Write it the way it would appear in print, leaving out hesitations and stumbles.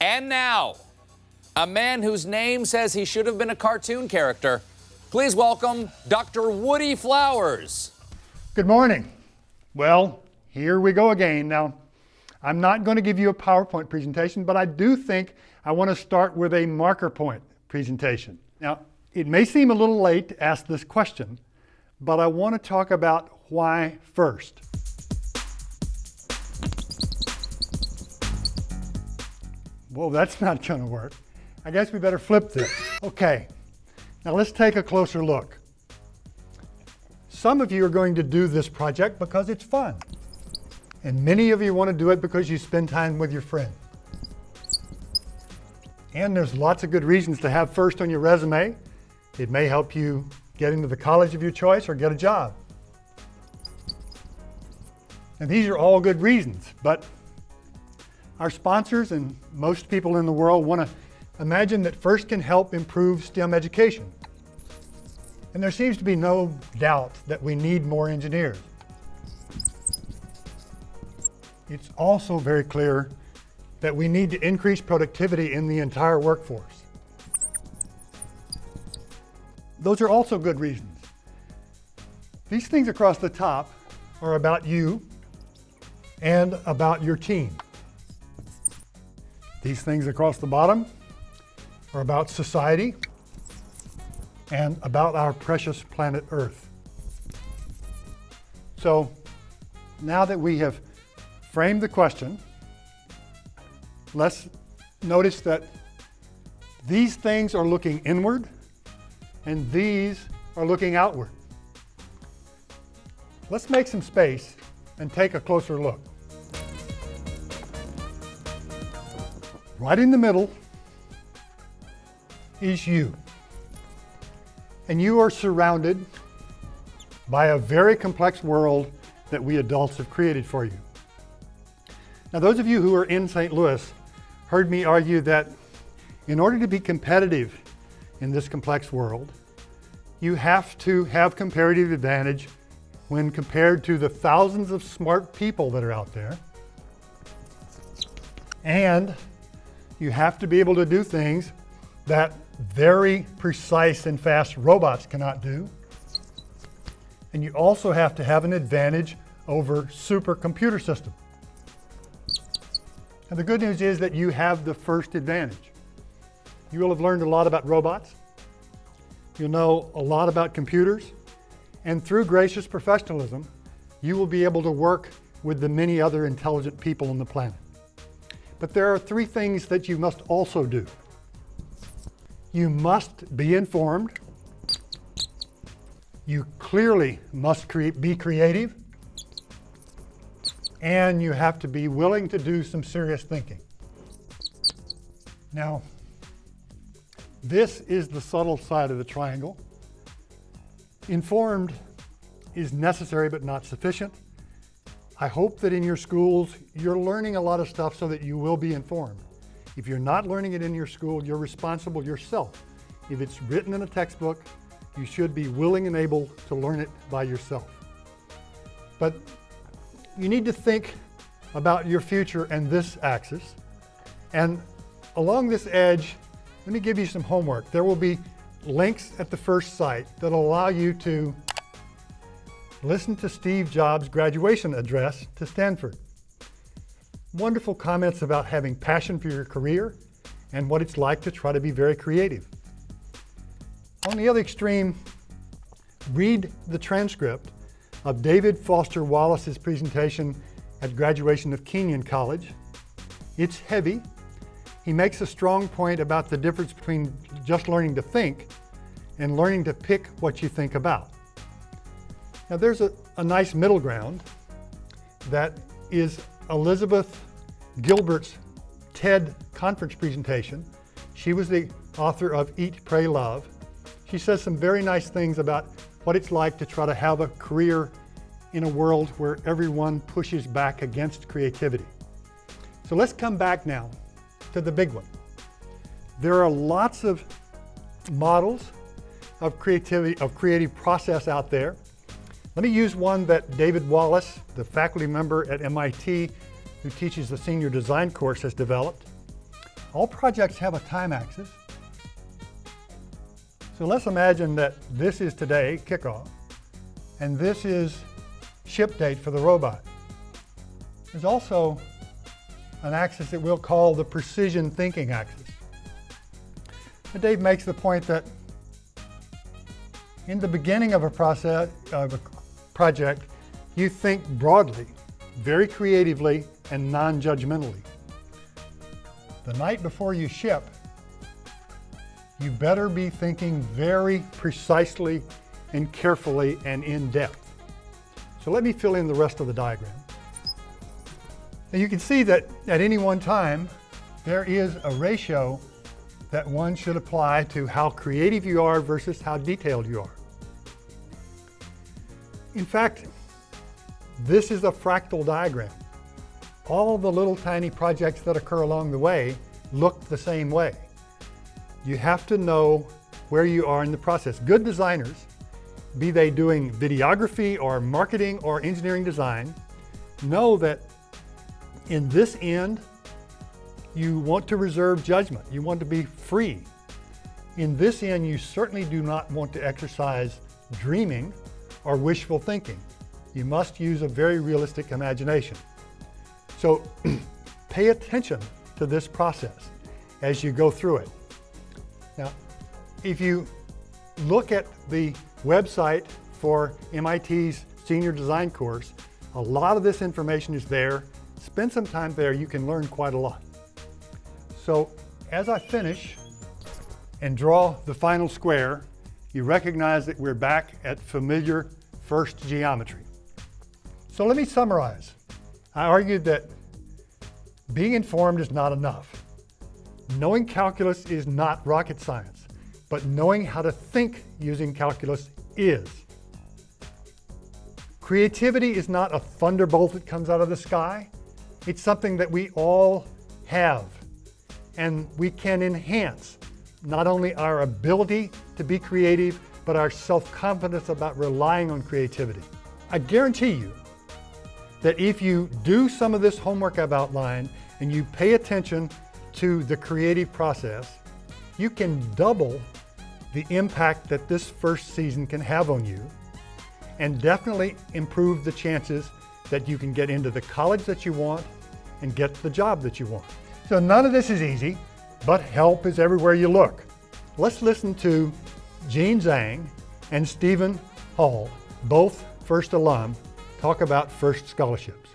And now, a man whose name says he should have been a cartoon character. Please welcome Dr. Woodie Flowers. Good morning. Well, here we go again. Now, I'm not going to give you a PowerPoint presentation, but I do think I want to start with a marker point presentation. Now, it may seem a little late to ask this question, but I want to talk about why first. Well, that's not going to work. I guess we better flip this. Okay, now let's take a closer look. Some of you are going to do this project because it's fun. And many of you want to do it because you spend time with your friend. And there's lots of good reasons to have first on your resume. It may help you get into the college of your choice or get a job. And these are all good reasons, but our sponsors and most people in the world want to imagine that first can help improve STEM education. And there seems to be no doubt that we need more engineers. It's also very clear that we need to increase productivity in the entire workforce. Those are also good reasons. These things across the top are about you and about your team. These things across the bottom are about society and about our precious planet Earth. So now that we have framed the question, let's notice that these things are looking inward and these are looking outward. Let's make some space and take a closer look. Right in the middle is you. And you are surrounded by a very complex world that we adults have created for you. Now, those of you who are in St. Louis heard me argue that in order to be competitive in this complex world, you have to have comparative advantage when compared to the thousands of smart people that are out there. And you have to be able to do things that very precise and fast robots cannot do. And you also have to have an advantage over supercomputer systems. And the good news is that you have the first advantage. You will have learned a lot about robots. You'll know a lot about computers. And through gracious professionalism, you will be able to work with the many other intelligent people on the planet. But there are three things that you must also do. You must be informed. You clearly must be creative. And you have to be willing to do some serious thinking. Now, this is the subtle side of the triangle. Informed is necessary but not sufficient. I hope that in your schools, you're learning a lot of stuff so that you will be informed. If you're not learning it in your school, you're responsible yourself. If it's written in a textbook, you should be willing and able to learn it by yourself. But you need to think about your and this axis. And along this edge, let me give you some homework. There will be links at the first site that'll allow you to listen to Steve Jobs' graduation address to Stanford. Wonderful comments about having passion for your career and what it's like to try to be very creative. On the other extreme, read the transcript of David Foster Wallace's presentation at graduation of Kenyon College. It's heavy. He makes a strong point about the difference between just learning to think and learning to pick what you think about. Now there's a nice middle ground that is Elisabeth Gilbert's TED conference presentation. She was the author of Eat, Pray, Love. She says some very nice things about what it's like to try to have a career in a world where everyone pushes back against creativity. So let's come back now to the big one. There are lots of models of creativity, of creative process out there. Let me use one that David Wallace, the faculty member at MIT who teaches the senior design course, has developed. All projects have a time axis. So let's imagine that this is today, kickoff, and this is ship date for the robot. There's also an axis that we'll call the precision thinking axis. And Dave makes the point that in the beginning of a process, of a project, you think broadly, very creatively, and non-judgmentally. The night before you ship, you better be thinking very precisely and carefully and in depth. So let me fill in the rest of the diagram. And you can see that at any one time, there is a ratio that one should apply to how creative you are versus how detailed you are. In fact, this is a fractal diagram. All the little tiny projects that occur along the way look the same way. You have to know where you are in the process. Good designers, be they doing videography or marketing or engineering design, know that in this end, you want to reserve judgment. You want to be free. In this end, you certainly do not want to exercise dreaming or wishful thinking. You must use a very realistic imagination. So pay attention to this process as you go through it. Now, if you look at the website for MIT's Senior Design course, a lot of this information is there. Spend some time there, you can learn quite a lot. So as I finish and draw the final square, you recognize that we're back at familiar first geometry. So let me summarize. I argued that being informed is not enough. Knowing calculus is not rocket science, but knowing how to think using calculus is. Creativity is not a thunderbolt that comes out of the sky. It's something that we all have, and we can enhance not only our ability to be creative, but our self-confidence about relying on creativity. I guarantee you that if you do some of this homework I've outlined and you pay attention to the creative process, you can double the impact that this first season can have on you, and definitely improve the chances that you can get into the college that you want and get the job that you want. So none of this is easy, but help is everywhere you look. Let's listen to Gene Zhang and Stephen Hall, both First alum, talk about First scholarships.